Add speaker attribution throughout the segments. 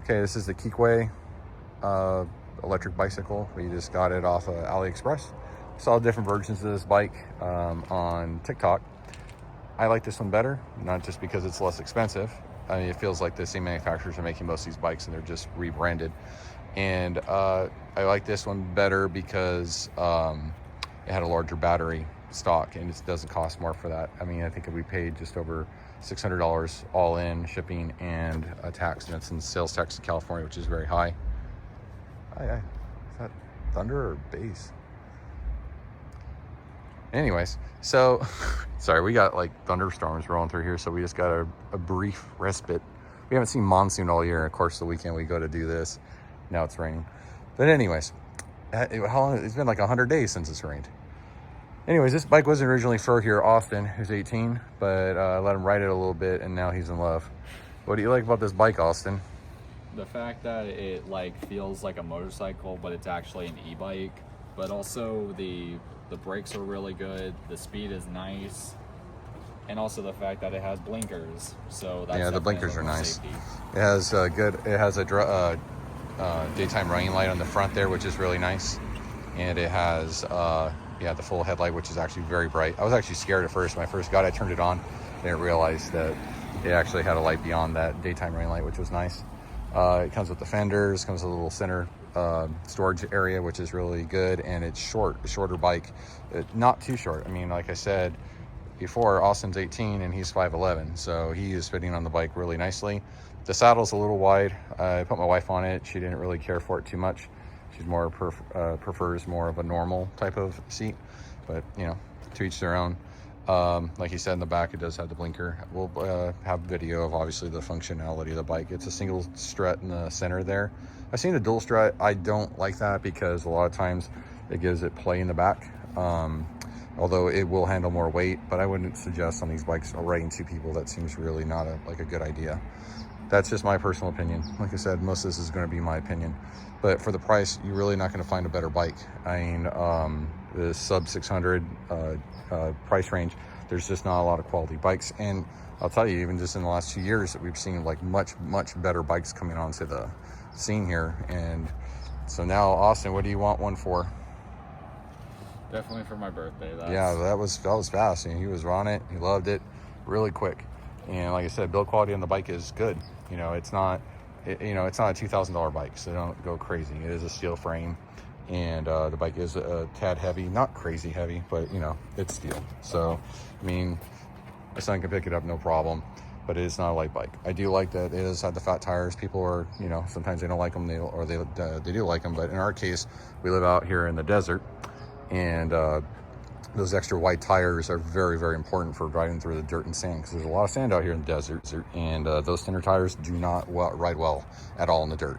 Speaker 1: Okay, this is the Kickwey electric bicycle. We just got it off of AliExpress. Saw different versions of this bike on TikTok. I like this one better, not just because it's less expensive. I mean, it feels like the same manufacturers are making most of these bikes and they're just rebranded. And I like this one better because it had a larger battery stock and it doesn't cost more for that. I mean, I think we paid just over $600 all in shipping and a tax, and it's in sales tax in California, which is very high. Is that thunder or bass? Anyways, so sorry, we got like thunderstorms rolling through here, so we just got a brief respite. We haven't seen monsoon all year. Of course, the weekend we go to do this. Now it's raining. But anyways, how long? It's been like 100 days since it's rained. Anyways, this bike wasn't originally for here, Austin, who's 18, but I let him ride it a little bit, and now he's in love. What do you like about this bike, Austin?
Speaker 2: The fact that it like feels like a motorcycle, but it's actually an e-bike. But also the brakes are really good. The speed is nice, and also the fact that it has blinkers. So that's,
Speaker 1: yeah, the blinkers are nice.
Speaker 2: Safety.
Speaker 1: It has good. It has a daytime running light on the front there, which is really nice, and it has yeah, the full headlight, which is actually very bright. I was actually scared at first when I first got it. I turned it on, didn't realize that it actually had a light beyond that daytime running light, which was nice. It comes with the fenders, comes with a little center storage area, which is really good, and it's a shorter bike. Not too short. I mean, like I said before, Austin's 18 and he's 5'11", so he is fitting on the bike really nicely. The saddle's a little wide. I put my wife on it. She didn't really care for it too much. She's more prefers more of a normal type of seat, but you know, to each their own. Like you said, in the back it does have the blinker. We'll have video of obviously the functionality of the bike. It's a single strut in the center there. I've seen a dual strut. I don't like that because a lot of times it gives it play in the back, although it will handle more weight. But I wouldn't suggest on these bikes riding two people. That seems really not a good idea. That's just my personal opinion. Like I said, most of this is going to be my opinion, but for the price, you're really not going to find a better bike. I mean, the sub 600 price range, there's just not a lot of quality bikes. And I'll tell you, even just in the last 2 years, that we've seen like much better bikes coming onto the scene here. And so now, Austin, what do you want one for?
Speaker 2: Definitely for my birthday.
Speaker 1: Yeah, that was fast. And he was on it. He loved it really quick. And like I said, build quality on the bike is good. You know, it's not a $2,000 bike, so don't go crazy. It is a steel frame, and the bike is a tad heavy, not crazy heavy, but you know, it's steel. So, I mean, my son can pick it up no problem, but it is not a light bike. I do like that it does have the fat tires. People are, you know, sometimes they don't like them, they do like them, but in our case, we live out here in the desert, and those extra wide tires are very, very important for driving through the dirt and sand, because there's a lot of sand out here in the desert, and those thinner tires do not ride well at all in the dirt.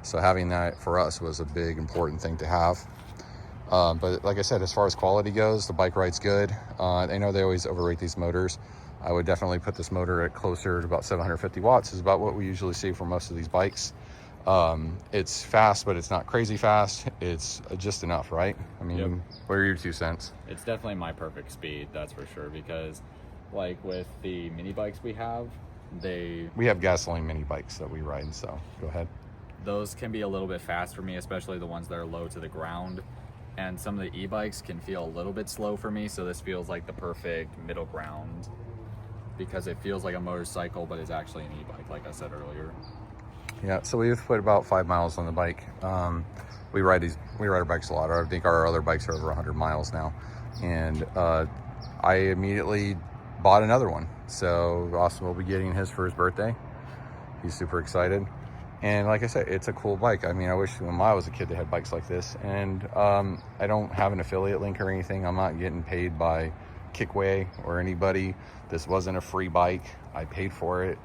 Speaker 1: So having that for us was a big important thing to have. But like I said, as far as quality goes, the bike rides good. I know they always overrate these motors. I would definitely put this motor at closer to about 750 watts is about what we usually see for most of these bikes. It's fast, but it's not crazy fast. It's just enough, right? I mean, yep. What are your 2 cents?
Speaker 2: It's definitely my perfect speed, that's for sure, because like with the mini bikes we have
Speaker 1: gasoline mini bikes that we ride, so go ahead.
Speaker 2: Those can be a little bit fast for me, especially the ones that are low to the ground, and some of the e-bikes can feel a little bit slow for me, so this feels like the perfect middle ground because it feels like a motorcycle, but it's actually an e-bike, like I said earlier.
Speaker 1: Yeah, so we've put about 5 miles on the bike. We ride our bikes a lot. I think our other bikes are over 100 miles now. And I immediately bought another one. So Austin will be getting his for his birthday. He's super excited. And like I said, it's a cool bike. I mean, I wish when I was a kid they had bikes like this. And I don't have an affiliate link or anything. I'm not getting paid by Kickwey or anybody. This wasn't a free bike. I paid for it.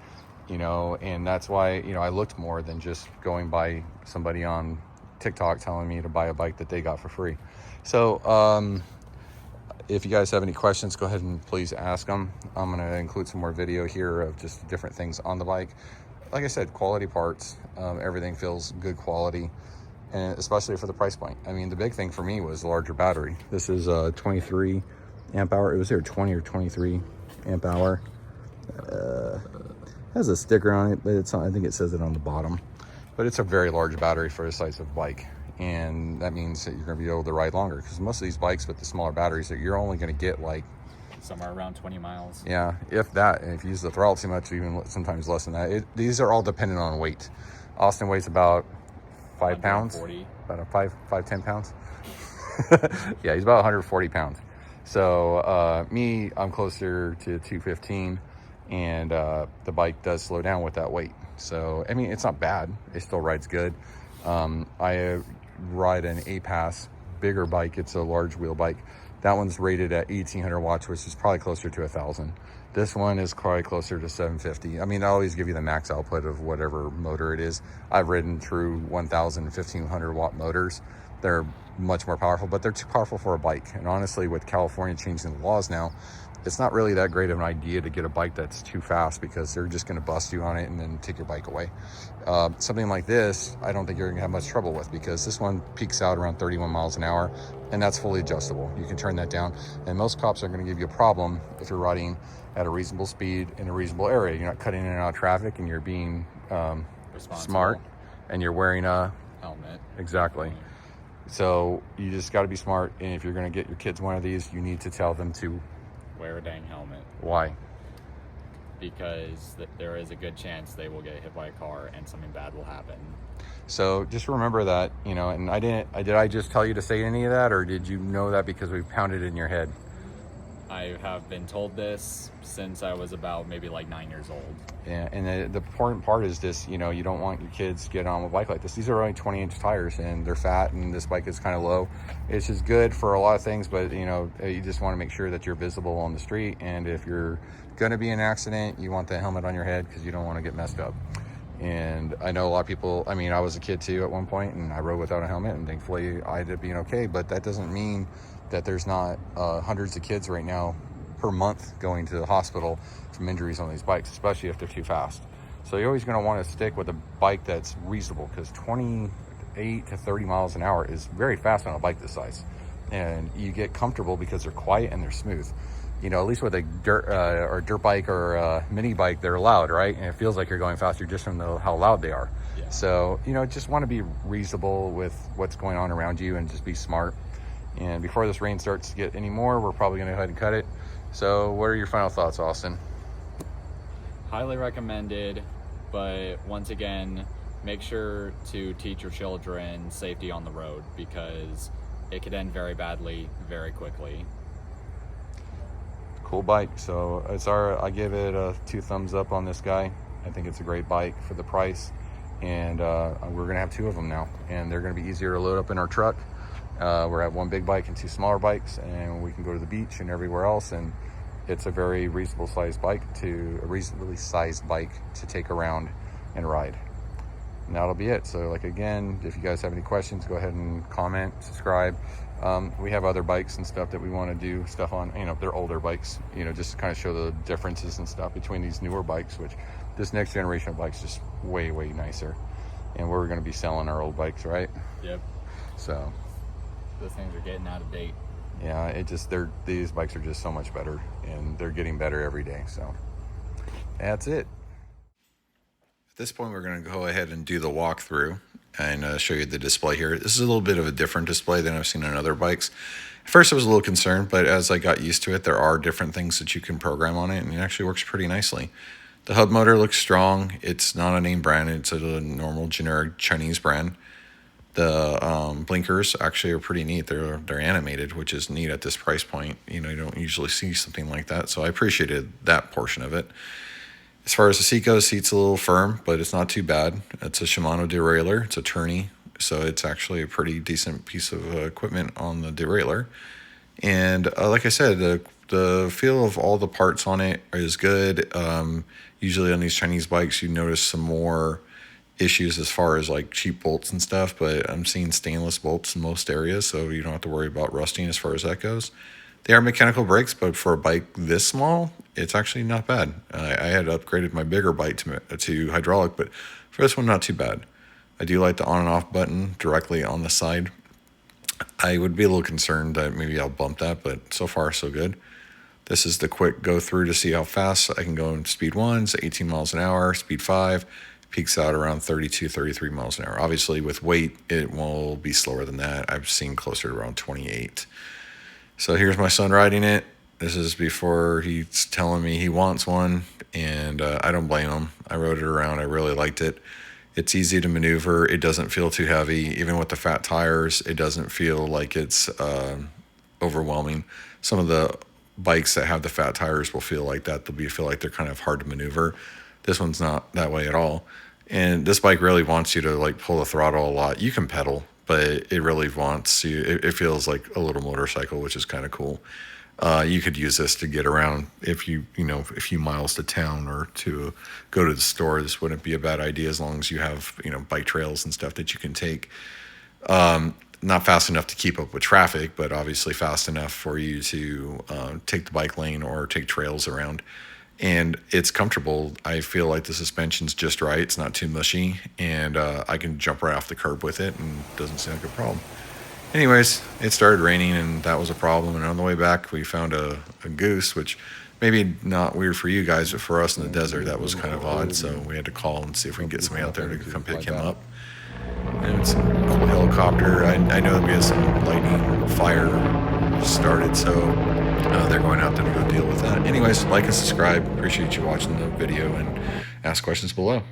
Speaker 1: You know, and that's why, you know, I looked more than just going by somebody on TikTok telling me to buy a bike that they got for free. So if you guys have any questions, go ahead and please ask them. I'm going to include some more video here of just different things on the bike. Like I said, quality parts, everything feels good quality, and especially for the price point. I mean, the big thing for me was the larger battery. This is a 23 amp hour. It was either 20 or 23 amp hour. Has a sticker on it, but it's not, I think it says it on the bottom. but it's a very large battery for the size of bike. And that means that you're going to be able to ride longer, because most of these bikes with the smaller batteries, that you're only going to get like
Speaker 2: somewhere around 20 miles.
Speaker 1: Yeah, if that. And if you use the throttle too much, even sometimes less than that. These are all dependent on weight. Austin weighs about 5 pounds.
Speaker 2: 140.
Speaker 1: About a 10 pounds. Yeah, he's about 140 pounds. So me, I'm closer to 215, and the bike does slow down with that weight. So I mean, it's not bad. It still rides good. I ride an A-Pass bigger bike. It's a large wheel bike. That one's rated at 1,800 watts, which is probably closer to 1,000. This one is probably closer to 750. I mean, I always give you the max output of whatever motor it is. I've ridden through 1,000, 1,500 watt motors. They're much more powerful, but they're too powerful for a bike. And honestly, with California changing the laws now, it's not really that great of an idea to get a bike that's too fast, because they're just going to bust you on it and then take your bike away. Something like this, I don't think you're going to have much trouble with, because this one peaks out around 31 miles an hour, and that's fully adjustable. You can turn that down, and most cops are going to give you a problem if you're riding at a reasonable speed in a reasonable area. You're not cutting in and out of traffic, and you're being smart, and you're wearing a
Speaker 2: helmet.
Speaker 1: Exactly. So you just got to be smart, and if you're going to get your kids one of these, you need to tell them to
Speaker 2: wear a dang helmet.
Speaker 1: Why?
Speaker 2: Because there is a good chance they will get hit by a car and something bad will happen.
Speaker 1: So just remember that, you know. And did I just tell you to say any of that, or did you know that because we pounded it in your head?
Speaker 2: I have been told this since I was about maybe like 9 years old.
Speaker 1: Yeah, and the important part is this, you know, you don't want your kids to get on a bike like this. These are only 20-inch tires, and they're fat, and this bike is kind of low. It's just good for a lot of things, but, you know, you just want to make sure that you're visible on the street, and if you're going to be in an accident, you want the helmet on your head because you don't want to get messed up. And I know a lot of people, I mean, I was a kid too at one point, and I rode without a helmet, and thankfully I ended up being okay, but that doesn't mean that there's not hundreds of kids right now per month going to the hospital from injuries on these bikes, especially if they're too fast. So you're always going to want to stick with a bike that's reasonable, because 28 to 30 miles an hour is very fast on a bike this size. And you get comfortable because they're quiet and they're smooth. You know, at least with a dirt bike or a mini bike, they're loud, right? And it feels like you're going faster just from how loud they are. Yeah. So, you know, just want to be reasonable with what's going on around you and just be smart. And before this rain starts to get any more, we're probably going to go ahead and cut it. So what are your final thoughts, Austin?
Speaker 2: Highly recommended, but once again, make sure to teach your children safety on the road, because it could end very badly very quickly.
Speaker 1: Cool bike. So I give it 2 thumbs up on this guy. I think it's a great bike for the price, and we're gonna have 2 of them now, and they're gonna be easier to load up in our truck. We're at 1 big bike and 2 smaller bikes, and we can go to the beach and everywhere else, and it's a very reasonably sized bike to take around and ride. And that'll be it. So, like, again, if you guys have any questions, go ahead and comment, subscribe. We have other bikes and stuff that we want to do stuff on. You know, they're older bikes, you know, just to kind of show the differences and stuff between these newer bikes, which this next generation of bikes is just way nicer. And we're going to be selling our old bikes, right?
Speaker 2: Yep.
Speaker 1: So
Speaker 2: those things are getting out of date.
Speaker 1: Yeah, these bikes are just so much better, and they're getting better every day. So that's it. At this point, we're going to go ahead and do the walkthrough and show you the display here. This is a little bit of a different display than I've seen on other bikes. At first, I was a little concerned, but as I got used to it, there are different things that you can program on it, and it actually works pretty nicely. The hub motor looks strong. It's not a name brand. It's a normal generic Chinese brand. The blinkers actually are pretty neat. They're animated, which is neat at this price point. You know, you don't usually see something like that, so I appreciated that portion of it. As far as the seat goes, seat's a little firm, but it's not too bad. It's a Shimano derailleur. It's a tourney, so it's actually a pretty decent piece of equipment on the derailleur. And like I said, the feel of all the parts on it is good. Usually on these Chinese bikes, you notice some more issues as far as like cheap bolts and stuff, but I'm seeing stainless bolts in most areas, so you don't have to worry about rusting as far as that goes. They are mechanical brakes, but for a bike this small, it's actually not bad. I had upgraded my bigger bike to hydraulic, but for this one, not too bad. I do like the on and off button directly on the side. I would be a little concerned that maybe I'll bump that, but so far so good. This is the quick go through to see how fast I can go in speed 1, so 18 miles an hour, speed 5, peaks out around 32, 33 miles an hour. Obviously, with weight, it will be slower than that. I've seen closer to around 28. So here's my son riding it. This is before he's telling me he wants one, and I don't blame him. I rode it around. I really liked it. It's easy to maneuver. It doesn't feel too heavy. Even with the fat tires, it doesn't feel like it's overwhelming. Some of the bikes that have the fat tires will feel like that. Feel like they're kind of hard to maneuver. This one's not that way at all. And this bike really wants you to like pull the throttle a lot. You can pedal, but it really wants you. It feels like a little motorcycle, which is kind of cool. You could use this to get around if a few miles to town or to go to the store. This wouldn't be a bad idea as long as you have, bike trails and stuff that you can take. Not fast enough to keep up with traffic, but obviously fast enough for you to take the bike lane or take trails around. And it's comfortable. I feel like the suspension's just right. It's not too mushy, and I can jump right off the curb with it, and it doesn't seem like a problem. Anyways, it started raining, and that was a problem. And on the way back, we found a goose, which maybe not weird for you guys, but for us in the desert, that was kind of odd. So we had to call and see if we can get somebody out there to come pick him up. And it's a cool helicopter. I know that we had some lightning fire started, so they're going out there to go deal with that. Anyways, like and subscribe. Appreciate you watching the video, and ask questions below.